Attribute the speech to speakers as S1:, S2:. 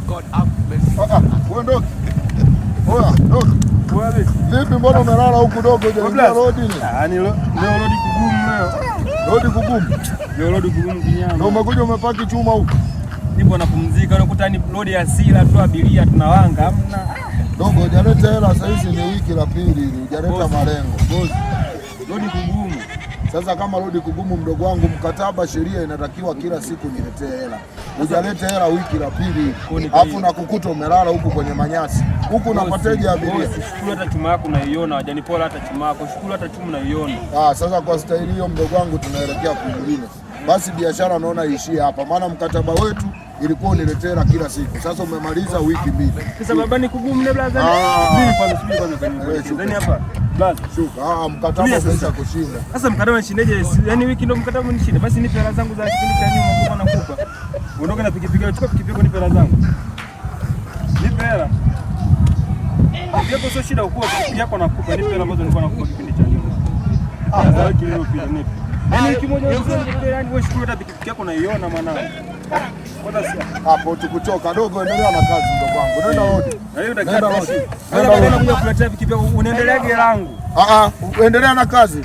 S1: God have mercy.
S2: Wewe ndoki. Oya, ndoki.
S3: Wewe
S2: vipi mbona umelala huku dogo je? Rodi ni?
S3: Yaani leo rodi kugumu leo.
S2: Rodi kugumu.
S3: Leo rodi kugumu kinyama.
S2: Ndio umekuja umepaki chuma huku.
S3: Nipo napumzika, unakuta ni rodi ya sila tu abiria tunawanga hamna.
S2: Dogo hujaleta hela sasa, hizi ni wiki la pili, hujaleta malengo.
S3: Boss. Rodi kugumu.
S2: Sasa kama rodi kugumu, mdogo wangu, mkataba sheria inatakiwa kila siku niletee hela. Hujaleta hela wiki la pili, alafu nakukuta umelala huku kwenye manyasi. Huku unapateja abiria.
S3: Shukuru hata chuma yako unaiona, hajanipola hata chuma yako. Shukuru hata chuma unaiona.
S2: Sasa kwa staili hiyo mdogo wangu tunaelekea kwingine. Basi biashara naona ishie hapa, maana mkataba wetu ilikuwa uniletee hela kila siku. Sasa umemaliza wiki mbili.
S3: Sasa baba ni kugumu ne blaza. Subiri kwanza. Ndani hapa. Blaza,
S2: shuka. Mkataba umeisha kushinda.
S3: Sasa mkataba unishindeje? Yaani wiki ndio mkataba unishinda. Basi nipe hela zangu za kipindi cha nyuma kwa nakupa. Ondoka na pikipiki, chukua pikipiki nipe hela zangu. Nipe hela. Yako sio shida ukua pikipiki yako nakupa. Nipe hela ambazo nilikuwa nakupa kipindi cha nyuma. Wiki iliyopita nipe. Yaani wiki moja usipe, yaani wewe shukuru hata pikipiki yako naiona mwanangu.
S2: Hapo tukuchoka dogo, endelea na kazi mdogo wangu. Nenda rodi.
S3: Nenda rodi. Nenda kuja kuletea pikipiki, unaendeleaje langu?
S2: Endelea na kazi.